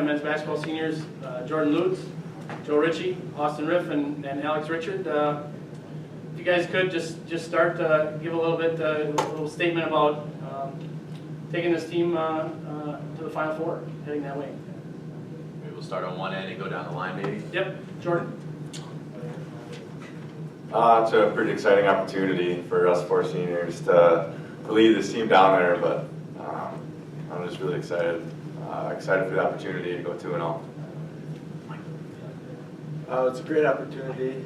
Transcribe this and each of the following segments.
Men's basketball seniors, Jordan Lutz, Joe Ritchay, Austin Riff, and Alex Richard. If you guys could just start, give a little statement about taking this team to the Final Four, heading that way. Maybe we'll start on one end and go down the line, maybe. Yep, Jordan. It's a pretty exciting opportunity for us four seniors to lead this team down there, but I'm just really excited. Excited for the opportunity to go 2-0. It's a great opportunity.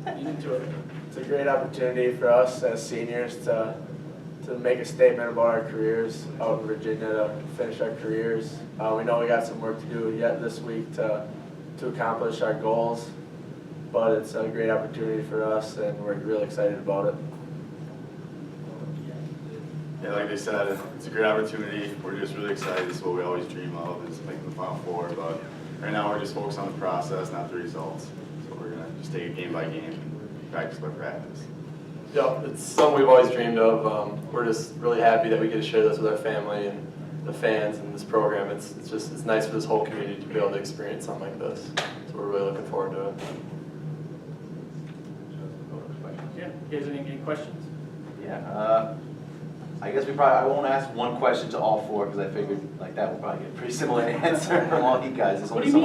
It's a great opportunity for us as seniors to make a statement about our careers out in Virginia, to finish our careers. We know we got some work to do yet this week to accomplish our goals, but it's a great opportunity for us, and we're really excited about it. Yeah, like they said, it's a great opportunity. We're just really excited. This is what we always dream of, is making the Final Four. But right now we're just focused on the process, not the results. So we're going to just take it game by game, practice by practice. Yep, it's something we've always dreamed of. We're just really happy that we get to share this with our family and the fans and this program. It's nice for this whole community to be able to experience something like this. So we're really looking forward to it. Yeah, you guys any questions? Yeah. I guess I won't ask one question to all four because I figured like that will probably get a pretty similar answer from all you guys. There's only so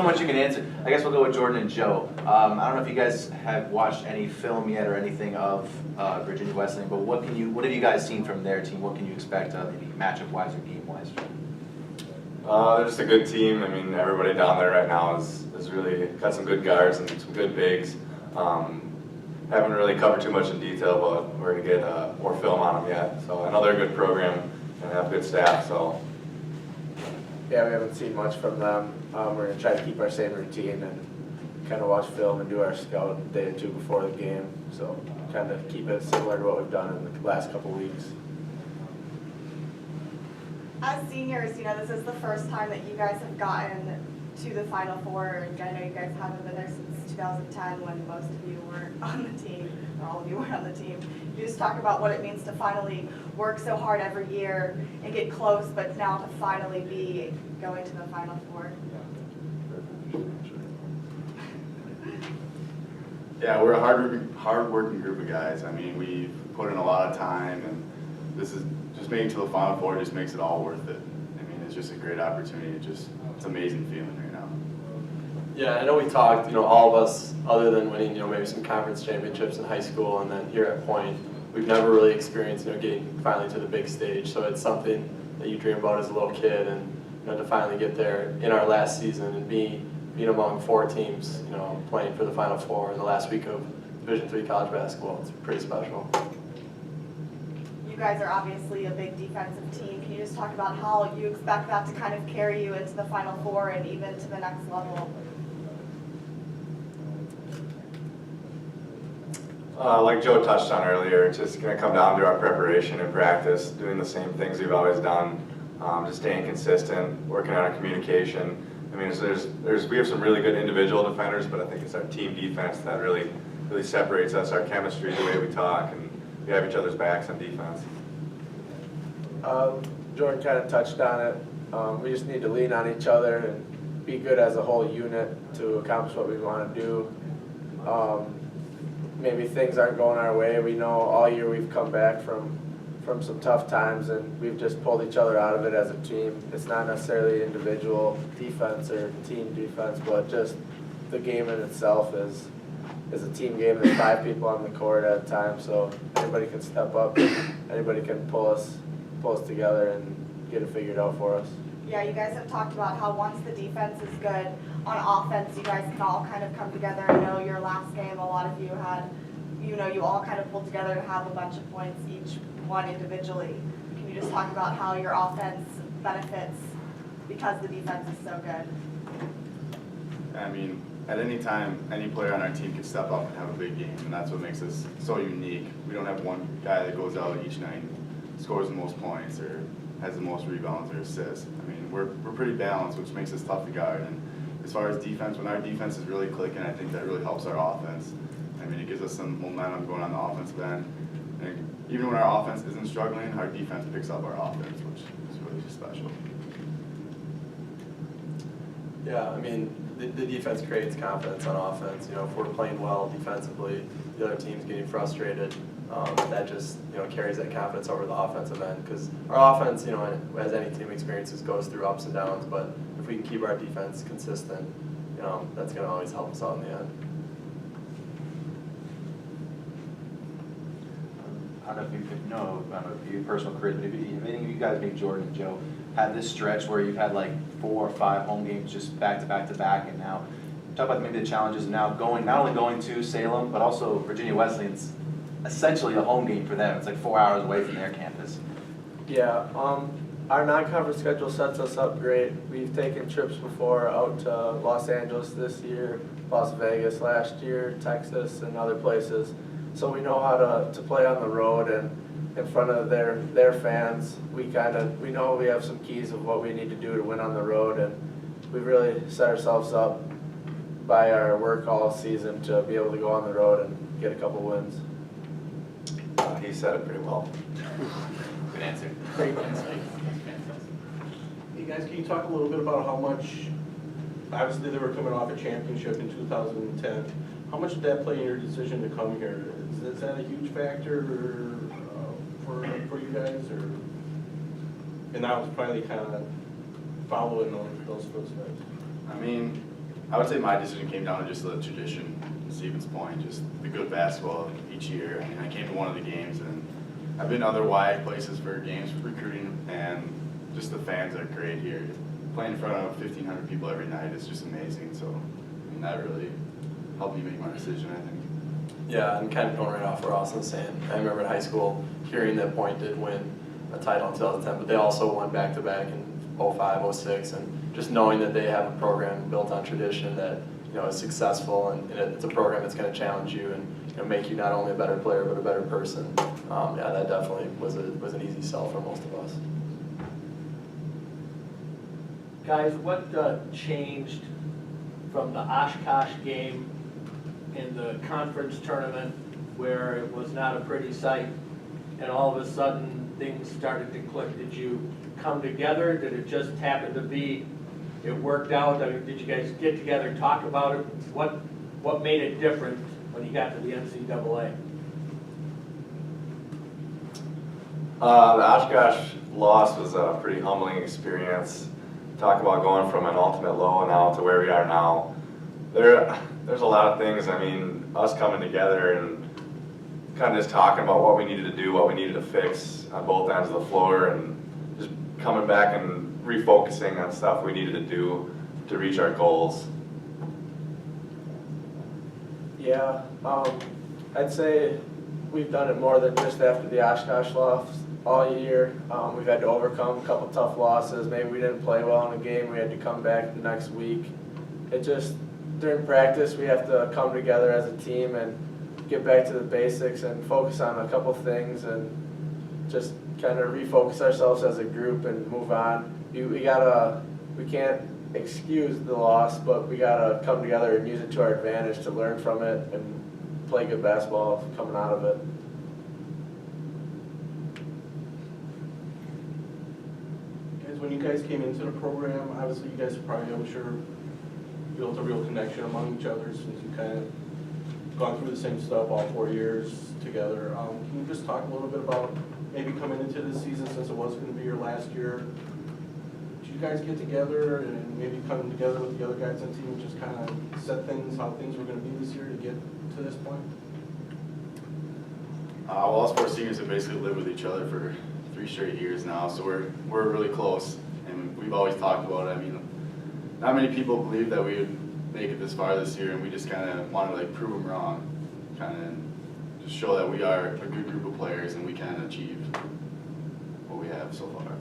much you can answer. I guess we'll go with Jordan and Joe. I don't know if you guys have watched any film yet or anything of Virginia Wesleyan, but what have you guys seen from their team? What can you expect, maybe matchup-wise or game-wise? They're just a good team. I mean, everybody down there right now is really got some good guards and some good bigs. Haven't really covered too much in detail, but we're going to get more film on them yet. So another good program and have good staff. So Yeah, we haven't seen much from them. We're going to try to keep our same routine and kind of watch film and do our scout a day or two before the game. So kind of keep it similar to what we've done in the last couple weeks. As seniors, this is the first time that you guys have gotten to the Final Four. I know you guys haven't been there since 2010 when most of you weren't on the team, or all of you weren't on the team. You just talk about what it means to finally work so hard every year and get close, but now to finally be going to the Final Four. Yeah, we're a hard-working group of guys. I mean, we've put in a lot of time, and this is just making it to the Final Four just makes it all worth it. I mean, it's just a great opportunity. It's an amazing feeling right now. Yeah, I know we talked, all of us, other than winning, maybe some conference championships in high school and then here at Point, we've never really experienced, getting finally to the big stage. So it's something that you dream about as a little kid, and to finally get there in our last season and being among four teams, playing for the Final Four in the last week of Division III college basketball. It's pretty special. You guys are obviously a big defensive team. Can you just talk about how you expect that to kind of carry you into the Final Four and even to the next level? like Joe touched on earlier, it's just going to come down to our preparation and practice, doing the same things we've always done, just staying consistent, working on our communication. I mean, we have some really good individual defenders, but I think it's our team defense that really separates us, our chemistry, the way we talk, and we have each other's backs on defense. Jordan kind of touched on it. We just need to lean on each other and be good as a whole unit to accomplish what we want to do. Maybe things aren't going our way. We know all year we've come back from some tough times, and we've just pulled each other out of it as a team. It's not necessarily individual defense or team defense, but just the game in itself is a team game. There's 5 people on the court at a time, so anybody can step up, anybody can pull us together and get it figured out for us. Yeah, you guys have talked about how once the defense is good, on offense you guys can all kind of come together. I know your last game, a lot of you had, you all kind of pulled together to have a bunch of points, each one individually. Can you just talk about how your offense benefits because the defense is so good? I mean, at any time, any player on our team can step up and have a big game, and that's what makes us so unique. We don't have one guy that goes out each night and scores the most points or has the most rebounds or assists. I mean, we're pretty balanced, which makes us tough to guard. And as far as defense, when our defense is really clicking, I think that really helps our offense. I mean, it gives us some momentum going on the offensive end. And even when our offense isn't struggling, our defense picks up our offense, which is really special. Yeah, I mean, the defense creates confidence on offense. You know, if we're playing well defensively, the other team's getting frustrated. That just, you know, carries that confidence over the offensive end. Because our offense, you know, as any team experiences, goes through ups and downs. But if we can keep our defense consistent, you know, that's going to always help us out in the end. I don't know if you could know, I don't know if you personal career, but if any of you guys, maybe Jordan and Joe, had this stretch where you've had like 4 or 5 home games just back to back to back, and now talk about maybe the challenges of now going, not only going to Salem, but also Virginia Wesleyan's essentially a home game for them. It's like 4 hours away from their campus. Yeah, our non-conference schedule sets us up great. We've taken trips before out to Los Angeles this year, Las Vegas last year, Texas, and other places. So we know how to play on the road and in front of their fans. We know we have some keys of what we need to do to win on the road, and we've really set ourselves up by our work all season to be able to go on the road and get a couple wins. He said it pretty well. Good answer. Great answer. Hey guys, can you talk a little bit about how much, obviously they were coming off a championship in 2010, how much did that play in your decision to come here? Is that a huge factor for you guys, or? And now it's finally kind of following those footsteps. I mean, I would say my decision came down to just the tradition, Stevens Point, just the good basketball each year. I mean, I came to one of the games, and I've been to other WIAC places for games for recruiting, and just the fans are great here. Playing in front of 1,500 people every night is just amazing. So, I mean, that really helped me make my decision, I think. Yeah, and kind of going right off what Austin was saying, I remember in high school hearing that Point did win a title in 2010, but they also won back-to-back in 05, 06, and just knowing that they have a program built on tradition that, you know, is successful, and it's a program that's going to challenge you and, you know, make you not only a better player but a better person. Yeah, that definitely was an easy sell for most of us. Guys, what changed from the Oshkosh game in the conference tournament where it was not a pretty sight and all of a sudden things started to click? Did you come together? Did it just happen to be, it worked out? I mean, did you guys get together and talk about it? What made it different when you got to the NCAA? The Oshkosh loss was a pretty humbling experience. Talk about going from an ultimate low now to where we are now. There's a lot of things. I mean, us coming together and kind of just talking about what we needed to do, what we needed to fix on both ends of the floor, and just coming back and refocusing on stuff we needed to do to reach our goals. Yeah, I'd say we've done it more than just after the Oshkosh loss all year. We've had to overcome a couple tough losses. Maybe we didn't play well in a game. We had to come back the next week. It just, during practice, we have to come together as a team and get back to the basics and focus on a couple things and just kind of refocus ourselves as a group and move on. We can't excuse the loss, but we gotta come together and use it to our advantage to learn from it and play good basketball coming out of it. Guys, when you guys came into the program, obviously you guys probably, I'm sure, built a real connection among each other since you kind of gone through the same stuff all 4 years together. Can you just talk a little bit about maybe coming into this season, since it was going to be your last year? Did you guys get together and maybe come together with the other guys on the team and just kind of set things, how things were going to be this year to get to this point? Well, all 4 seniors have basically lived with each other for 3 straight years now, so we're really close, and we've always talked about it. I mean, not many people believed that we would make it this far this year, and we just kind of wanted to like prove them wrong, kind of just show that we are a good group of players and we can achieve what we have so far.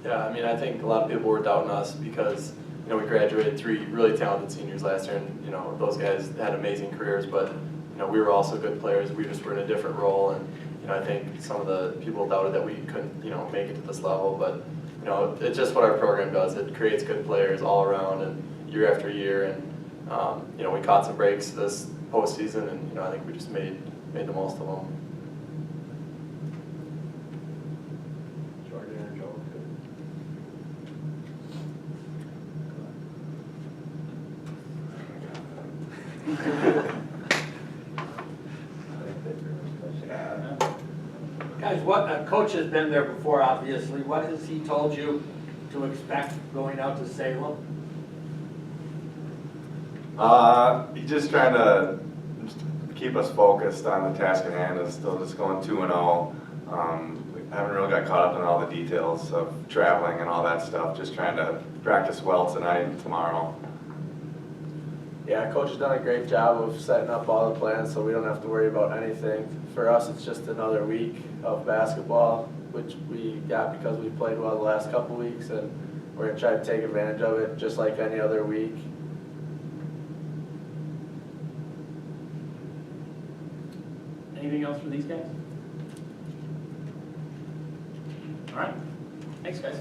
Yeah, I mean, I think a lot of people were doubting us because, you know, we graduated 3 really talented seniors last year, and, you know, those guys had amazing careers, but, you know, we were also good players. We just were in a different role, and, you know, I think some of the people doubted that we couldn't, you know, make it to this level, but, you know, it's just what our program does. It creates good players all around, and year after year, and, you know, we caught some breaks this postseason, and, you know, I think we just made the most of them. Guys, what, Coach has been there before, obviously. What has he told you to expect going out to Salem? He's just trying to keep us focused on the task at hand. Is still just going 2-0. We haven't really got caught up in all the details of traveling and all that stuff. Just trying to practice well tonight and tomorrow. Yeah, Coach has done a great job of setting up all the plans, so we don't have to worry about anything. For us, it's just another week of basketball, which we got because we played well the last couple weeks, and we're gonna try to take advantage of it just like any other week. Anything else for these guys? All right, thanks guys.